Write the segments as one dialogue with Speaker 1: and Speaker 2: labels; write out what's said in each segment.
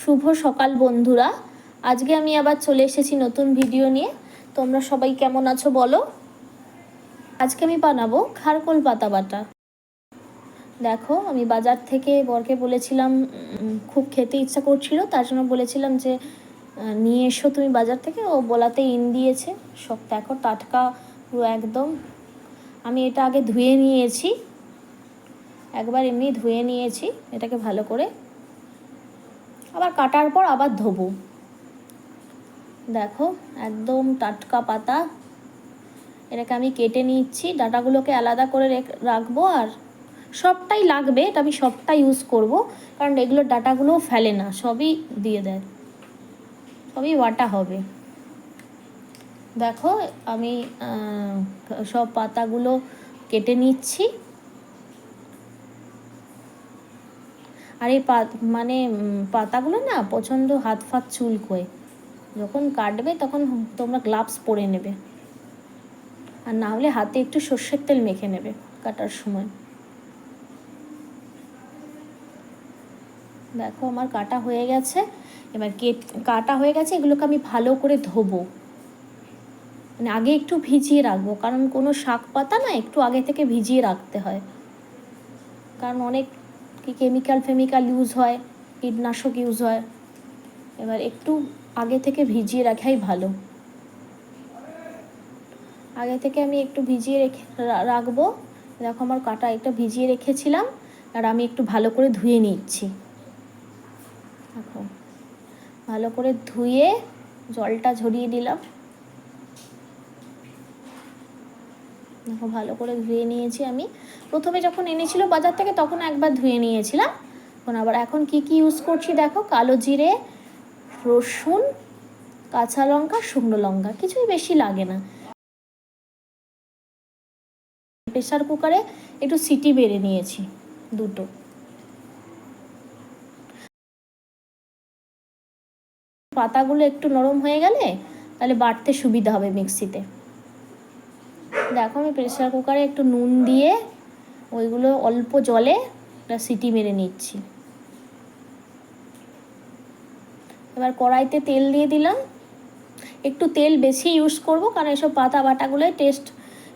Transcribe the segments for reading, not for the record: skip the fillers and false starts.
Speaker 1: শুভ সকাল বন্ধুরা। আজকে আমি আবার চলে এসেছি নতুন ভিডিও নিয়ে। তোমরা সবাই কেমন আছো বলো। আজকে আমি বানাবো খারকোল পাতা বাটা। দেখো, আমি বাজার থেকে বরকে বলেছিলাম, খুব খেতে ইচ্ছা করছিল, তার জন্য বলেছিলাম যে নিয়ে এসো তুমি বাজার থেকে। ও বলাতে দিয়েছে। সব দেখো টাটকা পুরো একদম। আমি এটা আগে ধুয়ে নিয়েছি, একবার এমনি ধুয়ে নিয়েছি এটাকে ভালো করে, আবার কাটার পর আবার ধোবো। দেখো একদম টাটকা পাতা। এটাকে আমি কেটে নিচ্ছি, ডাঁটাগুলোকে আলাদা করে রাখবো। আর সবটাই লাগবে, এটা আমি সবটা ইউজ করব, কারণ এগুলোর ডাঁটাগুলোও ফেলে না, সবই দিয়ে দেয়, সবই বাটা হবে। দেখো আমি সব পাতাগুলো কেটে নিচ্ছি। আর এই পাতাগুলো না প্রচণ্ড হাত ফাত চুলকোয়, যখন কাটবে তখন তোমরা গ্লাভস পরে নেবে, আর না হলে হাতে একটু সর্ষের তেল মেখে নেবে কাটার সময়। দেখো আমার কাটা হয়ে গেছে। এবার কাটা হয়ে গেছে, এগুলোকে আমি ভালো করে ধোবো, মানে আগে একটু ভিজিয়ে রাখবো, কারণ কোনো শাক পাতা না একটু আগে থেকে ভিজিয়ে রাখতে হয়, কারণ অনেক কেমিক্যাল ইউজ হয়, কীটনাশক ইউজ হয়। এবার একটু আগে থেকে ভিজিয়ে রাখাই ভালো। আগে থেকে আমি একটু ভিজিয়ে রাখবো। দেখো আমার কাটা একটা ভিজিয়ে রেখেছিলাম, আর আমি একটু ভালো করে ধুয়ে নিচ্ছি। দেখো ভালো করে ধুয়ে জলটা ঝরিয়ে দিলাম। দেখো ভালো করে ধুয়ে নিয়েছি আমি। প্রথমে যখন এনেছিল বাজার থেকে তখন একবার ধুয়ে নিয়েছিলাম। এখন কি ইউজ করছি দেখো, কালো জিরে, রসুন, কাঁচা লঙ্কা, শুকনো লঙ্কা, কিছুই বেশি লাগে না। প্রেসার কুকারে একটু সিটি বেড়ে নিয়েছি দুটো। পাতাগুলো একটু নরম হয়ে গেলে তাহলে বাটতে সুবিধা হবে মিক্সিতে। দেখো আমি প্রেসার কুকারে একটু নুন দিয়ে ওইগুলো অল্প জলে একটা সিটি মেরে নিচ্ছি। এবার কড়াইতে তেল দিয়ে দিলাম। একটু তেল বেশি ইউজ করব, কারণ এসব পাতা বাটাগুলোয় টেস্ট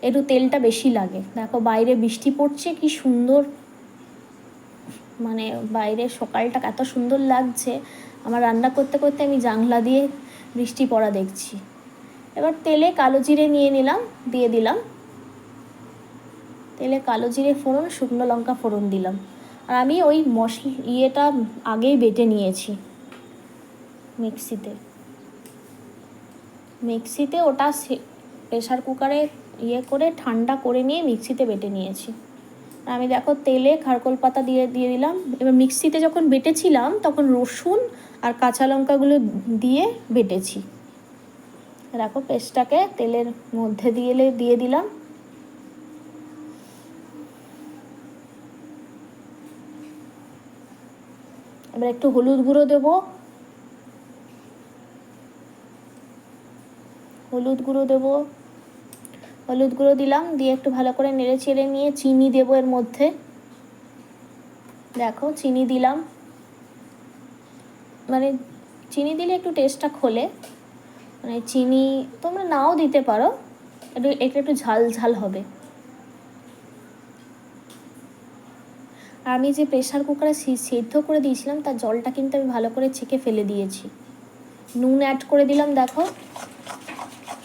Speaker 1: একটু তেলটা বেশি লাগে। দেখো বাইরে বৃষ্টি পড়ছে, কি সুন্দর, মানে বাইরে সকালটা এত সুন্দর লাগছে। আমার রান্না করতে করতে আমি জানলা দিয়ে বৃষ্টি পড়া দেখছি। এবার তেলে কালো জিরে দিয়ে দিলাম। তেলে কালো জিরে ফোড়ন, শুকনো লঙ্কা ফোড়ন দিলাম। আর আমি ওই ইয়েটা আগেই বেটে নিয়েছি মিক্সিতে ওটা প্রেসার কুকারে করে ঠান্ডা করে নিয়ে মিক্সিতে বেটে নিয়েছি। আমি দেখো তেলে খারকোল পাতা দিয়ে দিলাম। এবার মিক্সিতে যখন বেটেছিলাম তখন রসুন আর কাঁচা লঙ্কাগুলো দিয়ে বেটেছি। দেখো পেস্টটাকে তেলের মধ্যে দিয়ে দিলাম। এবার একটু হলুদ গুঁড়ো দেবো, হলুদ গুঁড়ো দিলাম, দিয়ে একটু ভালো করে নেড়ে চেড়ে নিয়ে চিনি দেবো এর মধ্যে। দেখো চিনি দিলাম, মানে চিনি দিলে একটু টেস্টটা খোলে, মানে চিনি তোমরা নাও দিতে পারো, একটু ঝাল ঝাল হবে। আর আমি যে প্রেসার কুকারে সেদ্ধ করে দিয়েছিলাম তার জলটা কিন্তু আমি ভালো করে ছেঁকে ফেলে দিয়েছি। নুন অ্যাড করে দিলাম। দেখো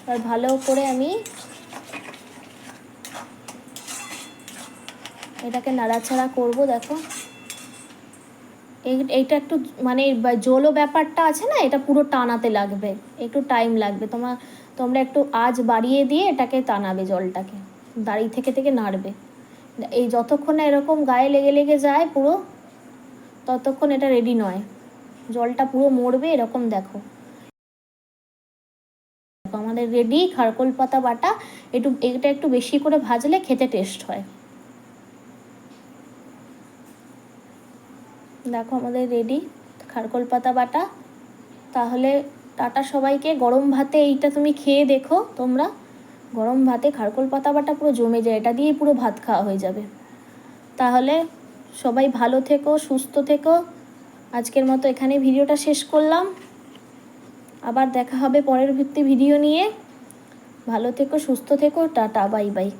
Speaker 1: আর ভালো করে আমি এটাকে নাড়াচাড়া করব। দেখো এইটা একটু মানে জলও ব্যাপারটা আছে না, এটা পুরো টানাতে লাগবে, একটু টাইম লাগবে। তোমরা একটু আঁচ বাড়িয়ে দিয়ে এটাকে টানাবে, জলটাকে দাঁড়িয়ে থেকে নাড়বে। এই যতক্ষণ না এরকম গায়ে লেগে যায় পুরো, ততক্ষণ এটা রেডি নয়। জলটা পুরো মরবে এরকম। দেখো আমাদের রেডি খারকোল পাতা বাটা। এটা একটু বেশি করে ভাজলে খেতে টেস্ট হয়। দেখো আমাদের রেডি খারকোল পাতা বাটা। তাহলে টাটা সবাইকে। গরম ভাতে এইটা তুমি খেয়ে দেখো তোমরা, গরম ভাতে খারকোল পাতা বাটা পুরো জমে যায়, এটা দিয়েই পুরো ভাত খাওয়া হয়ে যাবে। তাহলে সবাই ভালো থেকো, সুস্থ থেকো, আজকের মতো এখানে ভিডিওটা শেষ করলাম। আবার দেখা হবে পরের ভিত্তি ভিডিও নিয়ে। ভালো থেকো, সুস্থ থেকো, টাটা, বাই বাই।